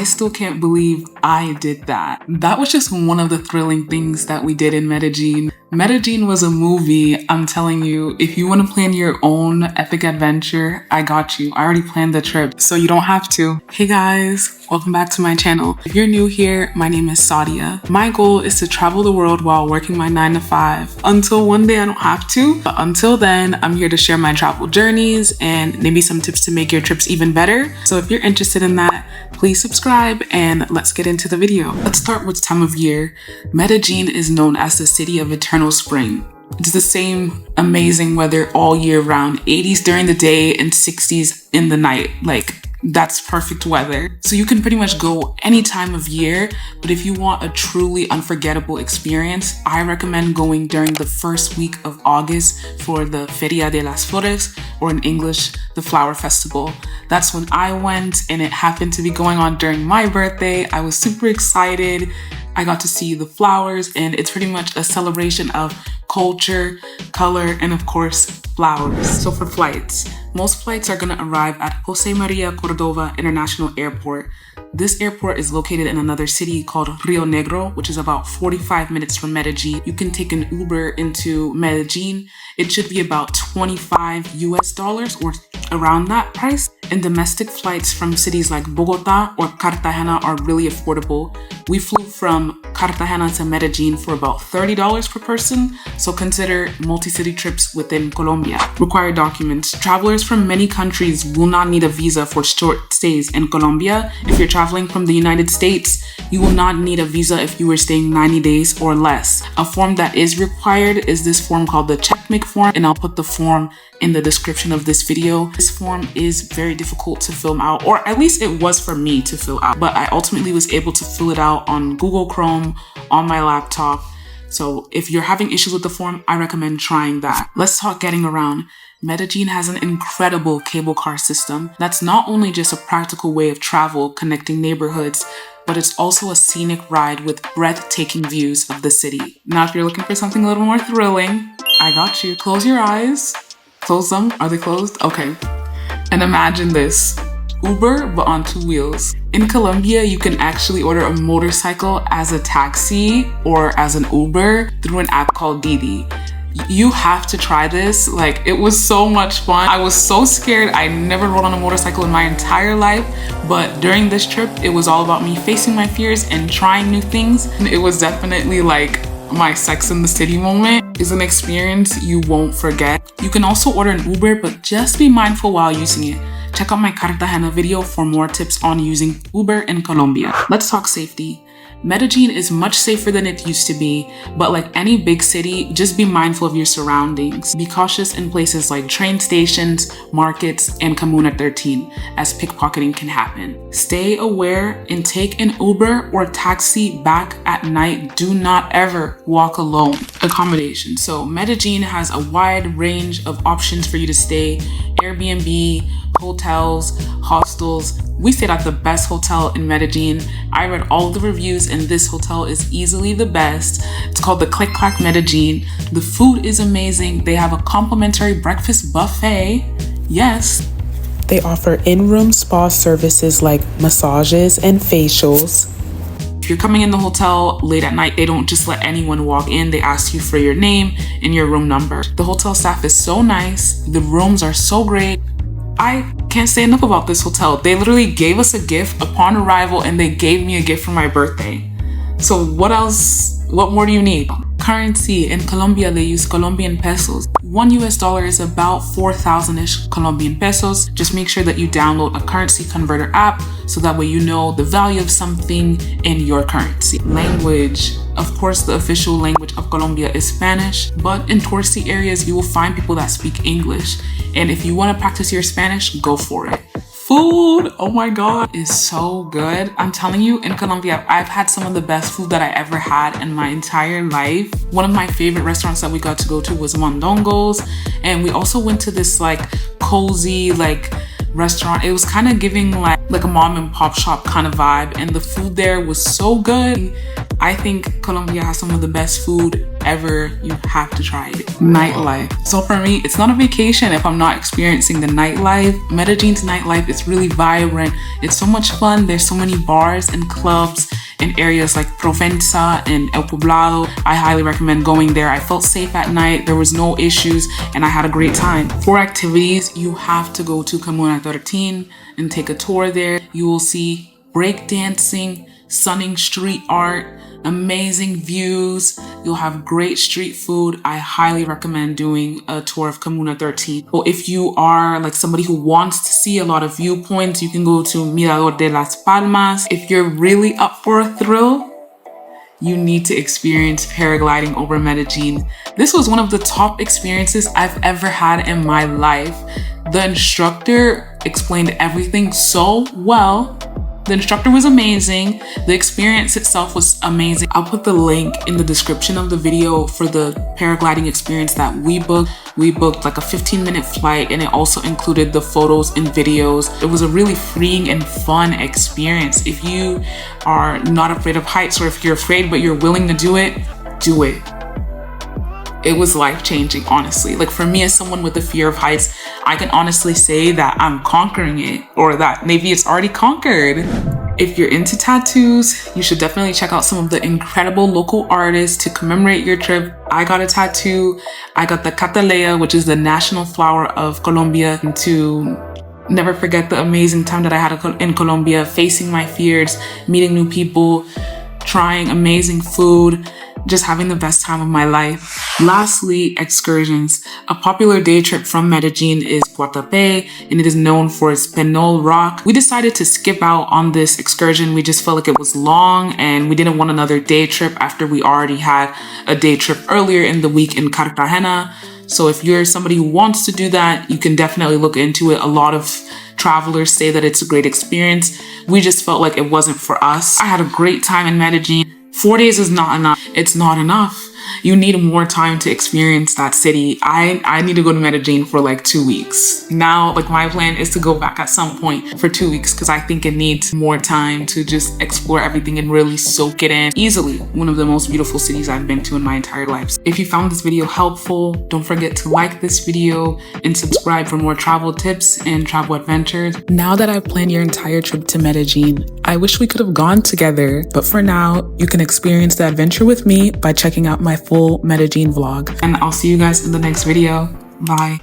still can't believe I did that. That was just one of the thrilling things that we did in Medellin. Medellin was a movie, I'm telling you. If you want to plan your own epic adventure, I got you. I already planned the trip, so you don't have to. Hey guys, welcome back to my channel. If you're new here, my name is Sadia. My goal is to travel the world while working my 9 to 5 until one day I don't have to. But until then, I'm here to share my travel journeys and maybe some tips to make your trips even better. So if you're interested in that, please subscribe and let's get into the video. Let's start with time of year. Medellin is known as the city of eternal spring. It's the same amazing weather all year round, 80s during the day and 60s in the night. Like, that's perfect weather. So you can pretty much go any time of year, but if you want a truly unforgettable experience, I recommend going during the first week of August for the Feria de las Flores, or in English, the Flower Festival. That's when I went, and it happened to be going on during my birthday. I was super excited. I got to see the flowers, and it's pretty much a celebration of culture, color, and of course, flowers. So for flights, most flights are gonna arrive at Jose Maria Cordova International Airport. This airport is located in another city called Rio Negro, which is about 45 minutes from Medellin. You can take an Uber into Medellin. It should be about $25 US or around that price. And domestic flights from cities like Bogota or Cartagena are really affordable. We flew from Cartagena to Medellin for about $30 per person, so consider multi-city trips within Colombia. Required documents. Travelers from many countries will not need a visa for short stays in Colombia. If you're traveling from the United States, you will not need a visa if you were staying 90 days or less. A form that is required is this form called the checkmate form, and I'll put the form in the description of this video. This form is very difficult to fill out, or at least it was for me to fill out, but I ultimately was able to fill it out on Google Chrome on my laptop. So if you're having issues with the form, I recommend trying that. Let's talk getting around. Medellin has an incredible cable car system that's not only just a practical way of travel connecting neighborhoods, but it's also a scenic ride with breathtaking views of the city. Now, if you're looking for something a little more thrilling, I got you. Close your eyes. Close them. Are they closed? Okay. And imagine this. Uber, but on 2 wheels. In Colombia, you can actually order a motorcycle as a taxi or as an Uber through an app called Didi. You have to try this. Like, it was so much fun. I was so scared. I never rode on a motorcycle in my entire life, but during this trip, it was all about me facing my fears and trying new things. And it was definitely like my Sex in the City moment. Is an experience you won't forget. You can also order an Uber, but just be mindful while using it. Check out my Cartagena video for more tips on using Uber in Colombia. Let's talk safety. Medellin is much safer than it used to be, but like any big city, just be mindful of your surroundings. Be cautious in places like train stations, markets, and Comuna 13, as pickpocketing can happen. Stay aware and take an Uber or taxi back at night. Do not ever walk alone. Accommodations. So Medellin has a wide range of options for you to stay. Airbnb, hotels, hostels. We stayed at the best hotel in Medellin. I read all the reviews and this hotel is easily the best. It's called the Clack Medellín. The food is amazing. They have a complimentary breakfast buffet. Yes. They offer in-room spa services like massages and facials. If you're coming in the hotel late at night, they don't just let anyone walk in. They ask you for your name and your room number. The hotel staff is so nice. The rooms are so great. I can't say enough about this hotel. They literally gave us a gift upon arrival, and they gave me a gift for my birthday. So what else? What more do you need? Currency. In Colombia, they use Colombian pesos. $1 US is about 4,000-ish Colombian pesos. Just make sure that you download a currency converter app so that way you know the value of something in your currency. Language. Of course, the official language of Colombia is Spanish, but in touristy areas, you will find people that speak English. And if you want to practice your Spanish, go for it. Food, oh my God, is so good. I'm telling you, in Colombia, I've had some of the best food that I ever had in my entire life. One of my favorite restaurants that we got to go to was Mondongo's. And we also went to this like cozy, like restaurant. It was kind of giving like a mom and pop shop kind of vibe. And the food there was so good. I think Colombia has some of the best food ever, you have to try it. Nightlife. So for me, it's not a vacation if I'm not experiencing the nightlife. Medellin's nightlife is really vibrant. It's so much fun. There's so many bars and clubs in areas like Provenza and El Poblado. I highly recommend going there. I felt safe at night. There was no issues and I had a great time. For activities, you have to go to Comuna 13 and take a tour there. You will see breakdancing, stunning street art, amazing views. You'll have great street food. I highly recommend doing a tour of Comuna 13. Or if you are like somebody who wants to see a lot of viewpoints, you can go to Mirador de las Palmas. If you're really up for a thrill, you need to experience paragliding over Medellin. This was one of the top experiences I've ever had in my life. The instructor explained everything so well. The instructor was amazing. The experience itself was amazing. I'll put the link in the description of the video for the paragliding experience that we booked. We booked like a 15-minute flight and it also included the photos and videos. It was a really freeing and fun experience. If you are not afraid of heights or if you're afraid but you're willing to do it, do it. It was life-changing, honestly. Like for me as someone with a fear of heights, I can honestly say that I'm conquering it, or that maybe it's already conquered. If you're into tattoos, you should definitely check out some of the incredible local artists to commemorate your trip. I got a tattoo. I got the Catalea, which is the national flower of Colombia, and to never forget the amazing time that I had in Colombia, facing my fears, meeting new people, trying amazing food, just having the best time of my life. Lastly, excursions. A popular day trip from Medellin is Guatapé, and it is known for its Penol rock. We decided to skip out on this excursion. We just felt like it was long and we didn't want another day trip after we already had a day trip earlier in the week in Cartagena. So if you're somebody who wants to do that, you can definitely look into it. A lot of travelers say that it's a great experience. We just felt like it wasn't for us. I had a great time in Medellin. 4 days is not enough. It's not enough. You need more time to experience that city. I need to go to Medellin for like 2 weeks. Now, like my plan is to go back at some point for 2 weeks because I think it needs more time to just explore everything and really soak it in. Easily one of the most beautiful cities I've been to in my entire life. If you found this video helpful, don't forget to like this video and subscribe for more travel tips and travel adventures. Now that I've planned your entire trip to Medellin, I wish we could have gone together, but for now, you can experience the adventure with me by checking out my full Medellin vlog. And I'll see you guys in the next video. Bye.